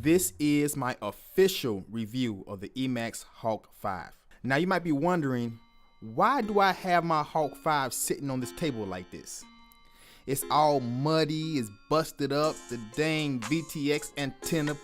This is my official review of the Emax Hawk 5. Now you might be wondering, why do I have my Hawk 5 sitting on this table like this? It's all muddy, it's busted up, the dang VTX antenna,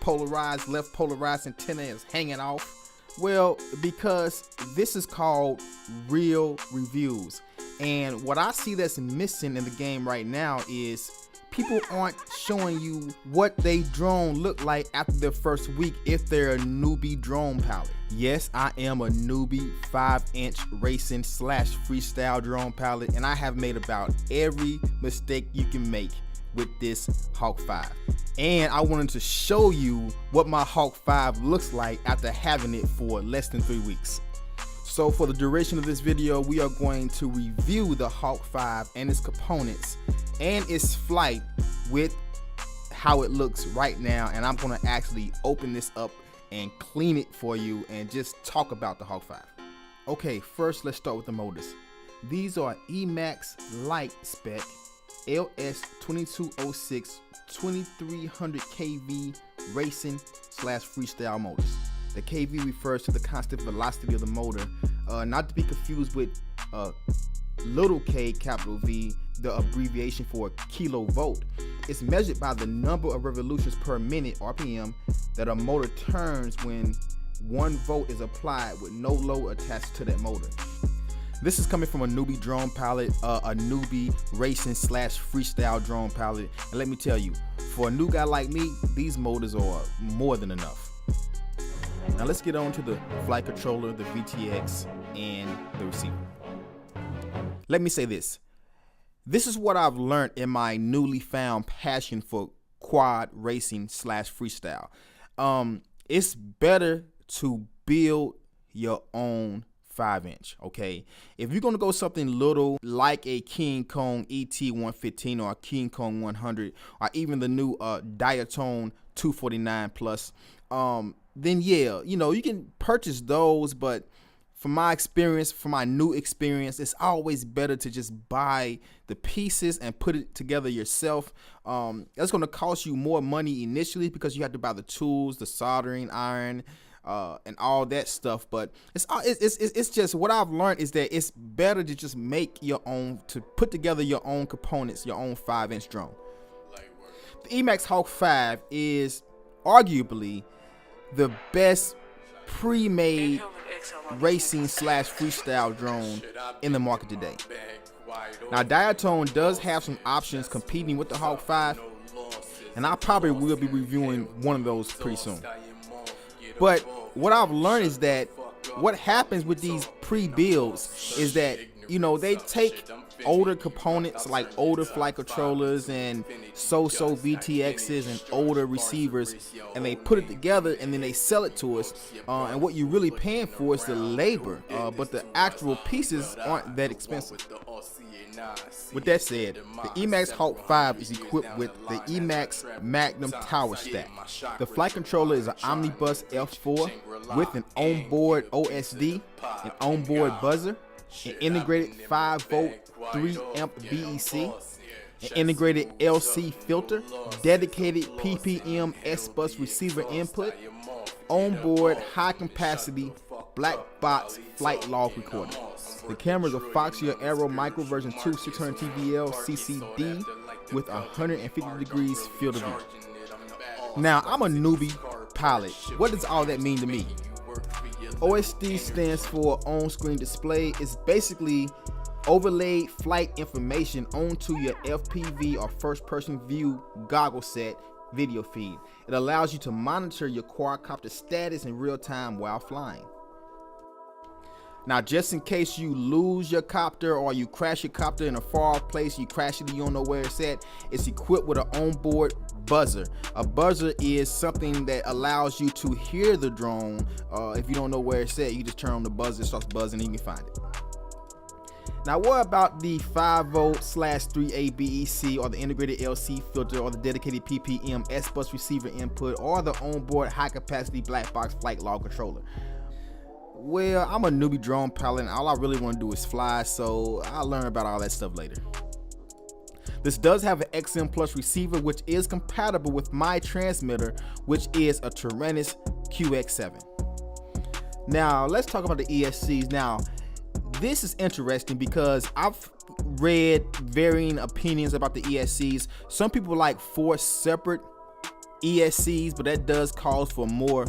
left polarized antenna is hanging off. Well, because this is called real reviews. And what I see that's missing in the game right now is people aren't showing you what they drone look like after their first week if they're a newbie drone pilot. Yes, I am a newbie 5-inch racing / freestyle drone pilot, and I have made about every mistake you can make with this Hawk 5. And I wanted to show you what my Hawk 5 looks like after having it for less than 3 weeks. So for the duration of this video, we are going to review the Hawk 5 and its components and its flight with how it looks right now. And I'm gonna actually open this up and clean it for you and just talk about the Hawk 5. Okay, first let's start with the motors. These are Emax light spec LS2206 2300 kV racing / freestyle motors. The kV refers to the constant velocity of the motor, not to be confused with little k capital V, the abbreviation for kilovolt. It's measured by the number of revolutions per minute, RPM, that a motor turns when 1 volt is applied with no load attached to that motor. This is coming from a newbie drone pilot, a newbie racing / freestyle drone pilot. And let me tell you, for a new guy like me, these motors are more than enough. Now let's get on to the flight controller, the VTX, and the receiver. Let me say this. This is what I've learned in my newly found passion for quad racing / freestyle. It's better to build your own 5-inch, okay? If you're gonna go something little like a King Kong ET115 or a King Kong 100 or even the new Diatone 249 Plus, then yeah, you know, you can purchase those, but from my experience, from my new experience, it's always better to just buy the pieces and put it together yourself. That's going to cost you more money initially because you have to buy the tools, the soldering iron, and all that stuff. But it's just what I've learned is that it's better to just make your own, to put together your own components, your own 5-inch drone. The Emax Hawk 5 is arguably the best pre-made racing / freestyle drone in the market today. Now Diatone does have some options competing with the Hawk 5, and I probably will be reviewing one of those pretty soon. But what I've learned is that what happens with these pre-builds is that, you know, they take older components like older flight controllers and so-so VTXs and older receivers, and they put it together and then they sell it to us, and what you're really paying for is the labor, but the actual pieces aren't that expensive. With that said, the Emax Hawk 5 is equipped with the Emax Magnum Tower Stack. The flight controller is an Omnibus F4 with an onboard OSD, an onboard buzzer, an integrated 5-volt 3-amp BEC, an integrated LC filter, dedicated PPM S-Bus receiver input, onboard high-capacity black box flight log recorder. The camera is a Foxeer Aero Micro version 2 600 TVL CCD with 150 degrees field of view. Now, I'm a newbie pilot. What does all that mean to me? OSD stands for on-screen display. It's basically overlaid flight information onto your FPV or first-person view goggle set video feed. It allows you to monitor your quadcopter status in real time while flying. Now, just in case you lose your copter or you crash your copter in a far off place, you crash it, you don't know where it's at, it's equipped with an onboard buzzer. A buzzer is something that allows you to hear the drone. If you don't know where it's at, you just turn on the buzzer, it starts buzzing, and you can find it. Now, what about the 5-volt / 3A BEC or the integrated LC filter or the dedicated PPM S-Bus receiver input or the onboard high-capacity black box flight log controller? Well, I'm a newbie drone pilot and all I really want to do is fly, so I'll learn about all that stuff later. This does have an XM Plus receiver, which is compatible with my transmitter, which is a Taranis QX7. Now let's talk about the ESCs. Now this is interesting because I've read varying opinions about the ESCs. Some people like 4 separate ESCs, but that does cause for more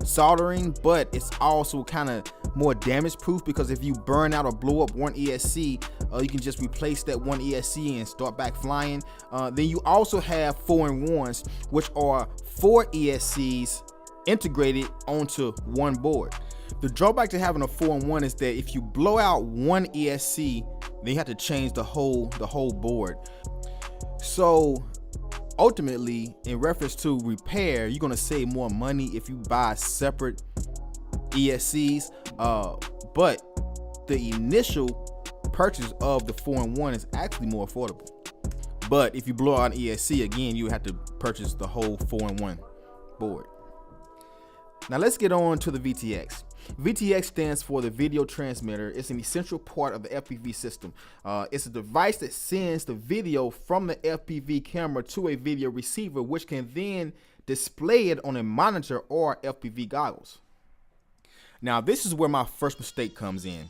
soldering, but it's also kind of more damage proof, because if you burn out or blow up one ESC, you can just replace that one ESC and start back flying. Then you also have 4-in-1s, which are 4 ESCs integrated onto one board. The drawback to having a 4-in-1 is that if you blow out one ESC, then you have to change the whole board. So ultimately, in reference to repair, you're gonna save more money if you buy separate ESCs, but the initial purchase of the 4-in-1 is actually more affordable. But if you blow out an ESC, again, you have to purchase the whole 4-in-1 board. Now let's get on to the VTX. VTX stands for the video transmitter. It's an essential part of the FPV system. It's a device that sends the video from the FPV camera to a video receiver, which can then display it on a monitor or FPV goggles. Now this is where my first mistake comes in.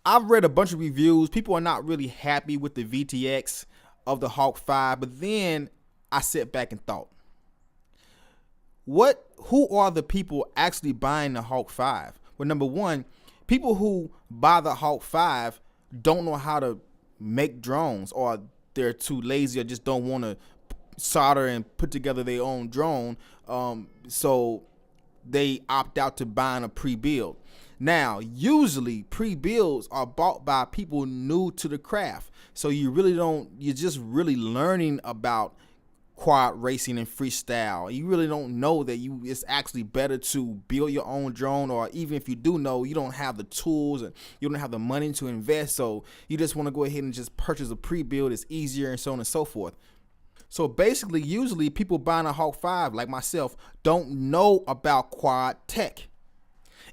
I've read a bunch of reviews. People are not really happy with the VTX of the Hawk 5, but then I sat back and thought, who are the people actually buying the Hawk 5? Well, number one, people who buy the Hawk 5 don't know how to make drones, or they're too lazy, or just don't want to solder and put together their own drone. So they opt out to buying a pre-build. Now, usually pre-builds are bought by people new to the craft. So you're just really learning about quad racing and freestyle. You really don't know that it's actually better to build your own drone, or even if you do know, you don't have the tools and you don't have the money to invest, so you just want to go ahead and just purchase a pre-build. It's easier, and so on and so forth. So basically, usually people buying a Hawk 5, like myself, don't know about quad tech.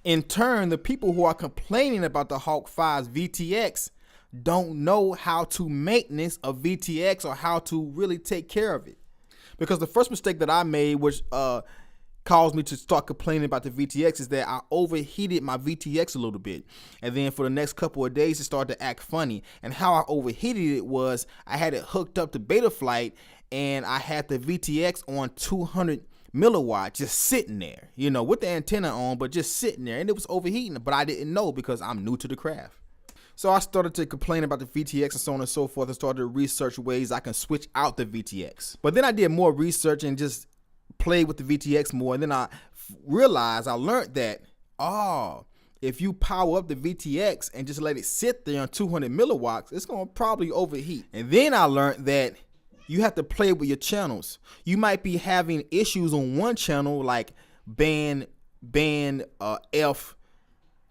In turn, the people who are complaining about the Hawk 5's VTX don't know how to maintenance a VTX or how to really take care of it. Because the first mistake that I made, which caused me to start complaining about the VTX, is that I overheated my VTX a little bit. And then for the next couple of days, it started to act funny. And how I overheated it was I had it hooked up to Betaflight, and I had the VTX on 200 milliwatt just sitting there, with the antenna on, but just sitting there. And it was overheating, but I didn't know because I'm new to the craft. So I started to complain about the VTX and so on and so forth, and started to research ways I can switch out the VTX. But then I did more research and just played with the VTX more. And then I learned that, if you power up the VTX and just let it sit there on 200 milliwatts, it's going to probably overheat. And then I learned that you have to play with your channels. You might be having issues on one channel, like band F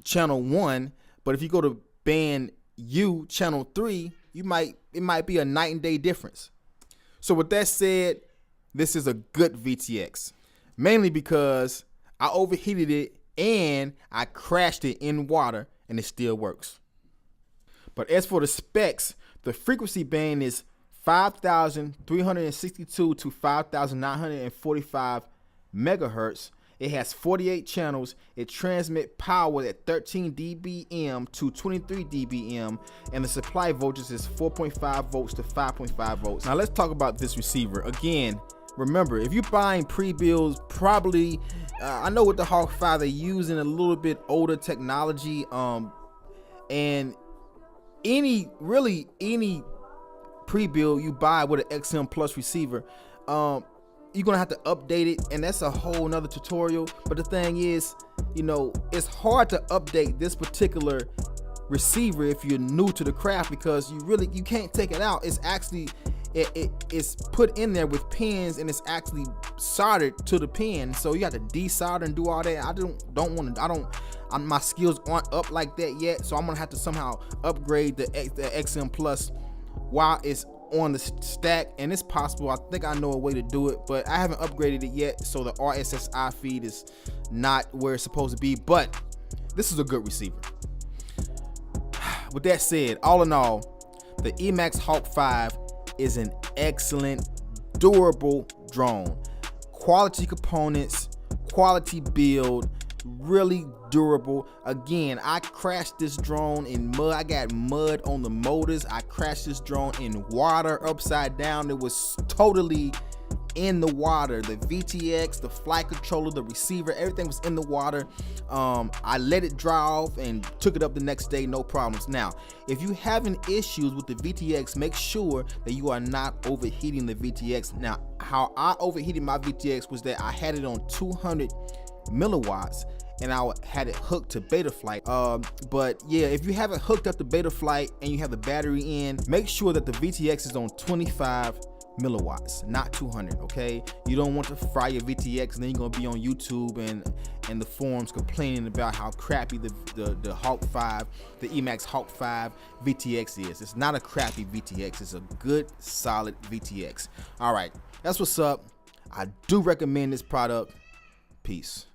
channel 1, but if you go to band U channel 3, it might be a night and day difference. So with that said, this is a good VTX, mainly because I overheated it and I crashed it in water, and it still works. But as for the specs, the frequency band is 5,362 to 5,945 megahertz. It has 48 channels. It transmits power at 13 dBm to 23 dBm, and the supply voltage is 4.5 volts to 5.5 volts. Now let's talk about this receiver. Again, remember, if you're buying pre-builds, probably, I know with the Hawk 5, they're using a little bit older technology, and any pre-build you buy with an XM Plus receiver, you're gonna have to update it, and that's a whole nother tutorial. But the thing is, it's hard to update this particular receiver if you're new to the craft, because you can't take it out. It's actually it's put in there with pins, and it's actually soldered to the pin, so you have to desolder and do all that. My skills aren't up like that yet, so I'm gonna have to somehow upgrade the XM Plus while it's on the stack, and it's possible. I think I know a way to do it, but I haven't upgraded it yet, so the RSSI feed is not where it's supposed to be. But this is a good receiver. With that said, all in all, The Emax Hawk 5 is an excellent, durable drone. Quality components, quality build, really durable. Again, I crashed this drone in mud. I got mud on the motors. I crashed this drone in water upside down. It was totally in the water. The VTX, the flight controller, the receiver, everything was in the water. I let it dry off and took it up the next day, no problems. Now, if you having issues with the VTX, make sure that you are not overheating the VTX. Now, how I overheated my VTX was that I had it on 200 milliwatts and I had it hooked to Betaflight. But yeah, if you haven't hooked up the Betaflight and you have the battery in, make sure that the VTX is on 25 milliwatts, not 200. Okay, you don't want to fry your VTX and then you're gonna be on YouTube and the forums complaining about how crappy the Hawk 5, the Emax Hawk 5 VTX is. It's not a crappy VTX, it's a good solid VTX. All right, that's what's up. I do recommend this product. Peace.